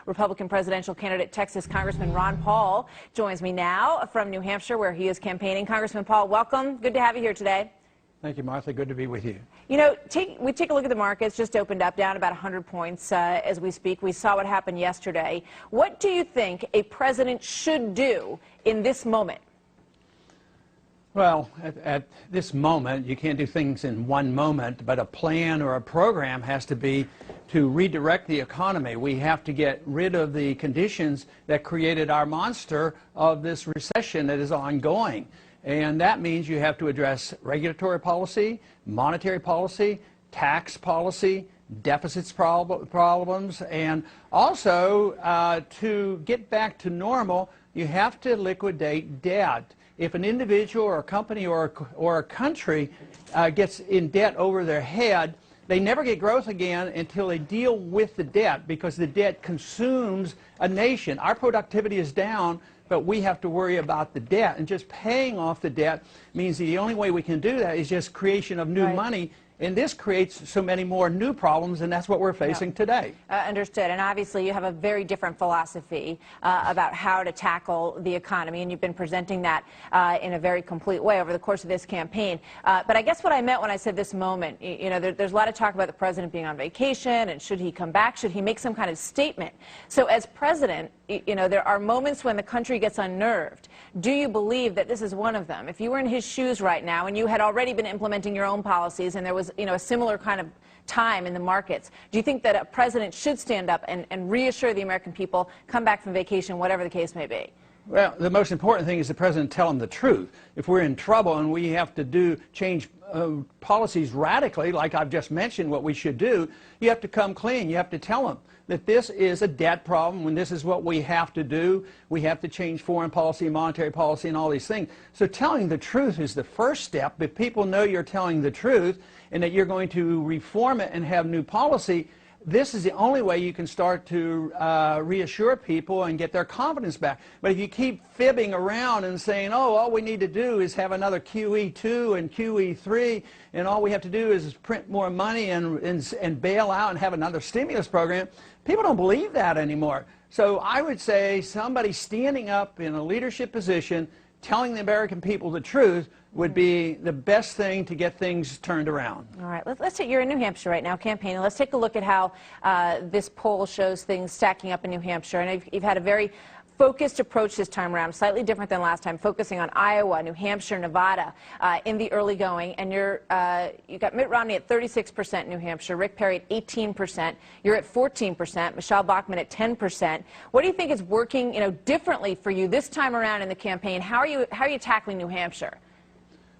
Republican presidential candidate, Texas Congressman Ron Paul, joins me now from New Hampshire, where he is campaigning. Congressman Paul, welcome. Good to have you here today. Thank you, Martha. Good to be with you. You know, we take a look at the markets, just opened up, down about 100 points as we speak. We saw what happened yesterday. What do you think a president should do in this moment? Well, at this moment, you can't do things in one moment, but a plan or a program has to be to redirect the economy. We have to get rid of the conditions that created our monster of this recession that is ongoing. And that means you have to address regulatory policy, monetary policy, tax policy, deficits problems, and also to get back to normal, you have to liquidate debt. If an individual or a company or a country gets in debt over their head, they never get growth again until they deal with the debt, because the debt consumes a nation. Our productivity is down, but we have to worry about the debt, and just paying off the debt means the only way we can do that is just creation of new money. And this creates so many more new problems, and that's what we're facing today. Understood. And obviously you have a very different philosophy about how to tackle the economy, and you've been presenting that in a very complete way over the course of this campaign. But I guess what I meant when I said this moment, you know, there's a lot of talk about the president being on vacation, and should he come back? Should he make some kind of statement? So as president, you know, there are moments when the country gets unnerved. Do you believe that this is one of them? If you were in his shoes right now and you had already been implementing your own policies and there was, you know, a similar kind of time in the markets, do you think that a president should stand up and reassure the American people, come back from vacation, whatever the case may be? Well, the most important thing is the president tell them the truth. If we're in trouble and we have to change policies radically, like I've just mentioned what we should do, you have to come clean. You have to tell them that this is a debt problem, when this is what we have to do. We have to change foreign policy, monetary policy, and all these things. So telling the truth is the first step. If people know you're telling the truth and that you're going to reform it and have new policy, this is the only way you can start to reassure people and get their confidence back. But if you keep fibbing around and saying, oh, all we need to do is have another QE2 and QE3, and all we have to do is print more money and bail out and have another stimulus program, people don't believe that anymore. So I would say somebody standing up in a leadership position, telling the American people the truth, would be the best thing to get things turned around. All right, let's take, you're in New Hampshire right now campaigning. Let's take a look at how this poll shows things stacking up in New Hampshire. And you've had a very focused approach this time around, slightly different than last time, focusing on Iowa, New Hampshire, Nevada in the early going. And you got Mitt Romney at 36% in New Hampshire, Rick Perry at 18%, you're at 14%, Michelle Bachmann at 10%. What do you think is working, you know, differently for you this time around in the campaign? How are you tackling New Hampshire?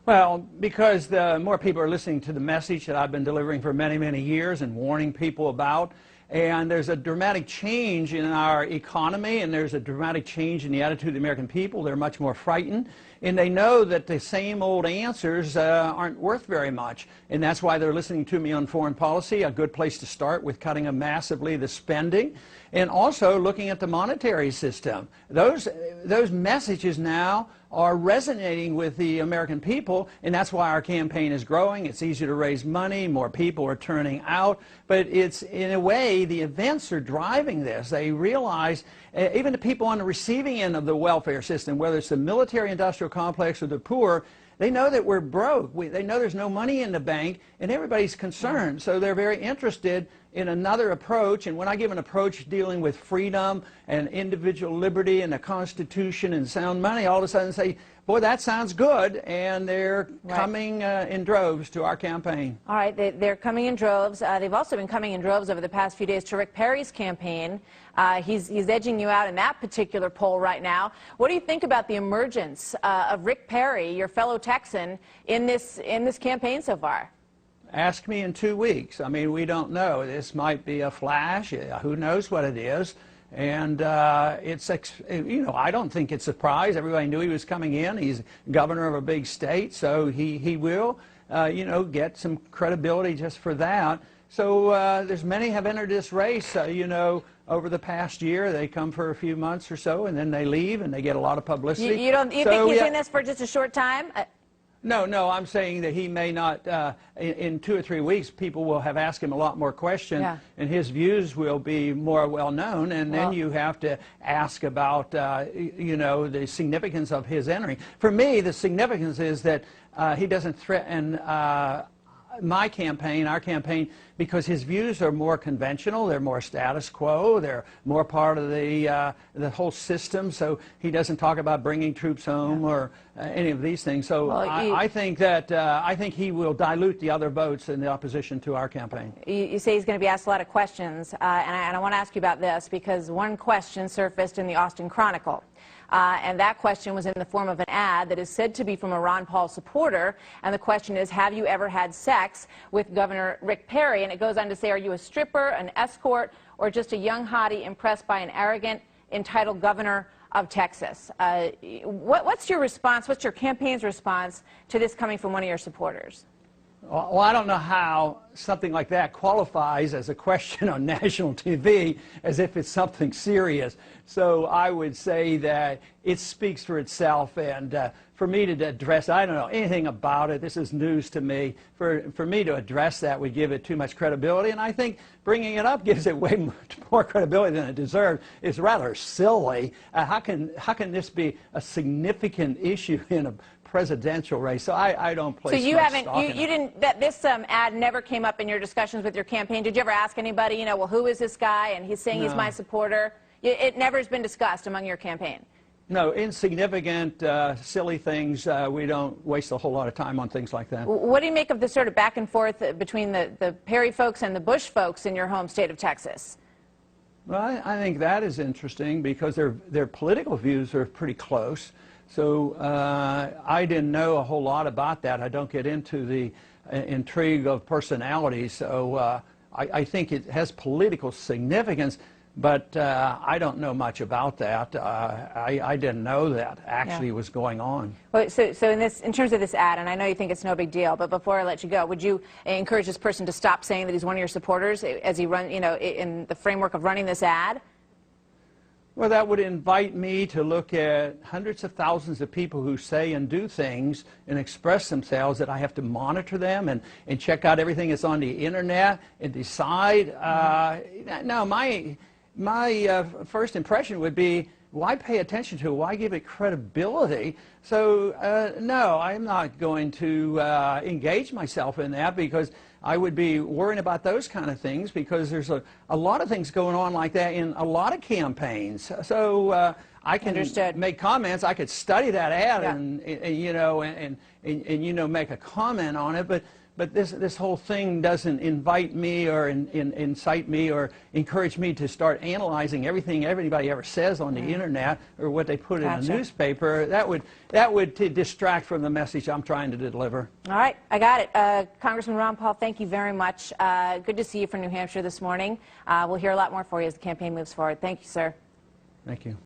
Well, because the more people are listening to the message that I've been delivering for many, many years and warning people about, and there's a dramatic change in our economy, and there's a dramatic change in the attitude of the American people. They're much more frightened, and they know that the same old answers aren't worth very much, and that's why they're listening to me on foreign policy, a good place to start with cutting massively the spending, and also looking at the monetary system. Those messages now are resonating with the American people, and that's why our campaign is growing. It's easier to raise money, more people are turning out, but it's, in a way, the events are driving this. They realize, even the people on the receiving end of the welfare system, whether it's the military-industrial complex or the poor, they know that we're broke. They know there's no money in the bank, and everybody's concerned. So they're very interested in another approach. And when I give an approach dealing with freedom and individual liberty and the Constitution and sound money, all of a sudden say, boy, that sounds good, and they're coming in droves to our campaign. All right, they're coming in droves. They've also been coming in droves over the past few days to Rick Perry's campaign. He's edging you out in that particular poll right now. What do you think about the emergence of Rick Perry, your fellow Texan, in this campaign so far? Ask me in 2 weeks. I mean, we don't know. This might be a flash. Who knows what it is? And it's, you know, I don't think it's a surprise. Everybody knew he was coming in. He's governor of a big state, so he will, you know, get some credibility just for that. So there's many have entered this race, you know, over the past year. They come for a few months or so, and then they leave, and they get a lot of publicity. You think he's in this for just a short time? No, I'm saying that he may not, in 2 or 3 weeks, people will have asked him a lot more questions, Yeah. and his views will be more well known, and then you have to ask about, you know, the significance of his entering. For me, the significance is that he doesn't threaten my campaign, our campaign, because his views are more conventional, they're more status quo, they're more part of the whole system, so he doesn't talk about bringing troops home or any of these things. So Well, I think that, I think he will dilute the other votes in the opposition to our campaign. You say he's going to be asked a lot of questions, and I want to ask you about this because one question surfaced in the Austin Chronicle. And that question was in the form of an ad that is said to be from a Ron Paul supporter. And the question is, have you ever had sex with Governor Rick Perry? And it goes on to say, are you a stripper, an escort, or just a young hottie impressed by an arrogant, entitled governor of Texas? What's your response? What's your campaign's response to this coming from one of your supporters? Well, I don't know how something like that qualifies as a question on national TV, as if it's something serious. So I would say that it speaks for itself, and for me to address, I don't know anything about it. This is news to me. For me to address that would give it too much credibility, and I think bringing it up gives it way much more credibility than it deserves. It's rather silly. How can this be a significant issue in a presidential race? So I don't place So you much haven't, stock in you it. didn't, this ad never came up in your discussions with your campaign. Did you ever ask anybody, you know, well, who is this guy? And he's saying he's my supporter. It never has been discussed among your campaign. No, insignificant, silly things. We don't waste a whole lot of time on things like that. What do you make of the sort of back and forth between the Perry folks and the Bush folks in your home state of Texas? Well, I think that is interesting because their political views are pretty close. So I didn't know a whole lot about that. I don't get into the intrigue of personality. So I think it has political significance, but I don't know much about that. I didn't know that actually was going on. Well, so in terms of this ad, and I know you think it's no big deal, but before I let you go, would you encourage this person to stop saying that he's one of your supporters as he run, you know, in the framework of running this ad? Well, that would invite me to look at hundreds of thousands of people who say and do things and express themselves, that I have to monitor them and check out everything that's on the internet and decide. No, my first impression would be, why pay attention to it? Why give it credibility? So, no, I'm not going to engage myself in that, because I would be worrying about those kind of things, because there's a lot of things going on like that in a lot of campaigns. So I can make comments. I could study that ad and you know, and you know, make a comment on it, but this whole thing doesn't invite me or incite me or encourage me to start analyzing everything everybody ever says on the internet or what they put in a newspaper. That would distract from the message I'm trying to deliver. All right, I got it. Congressman Ron Paul, thank you very much. Good to see you from New Hampshire this morning. We'll hear a lot more for you as the campaign moves forward. Thank you, sir. Thank you.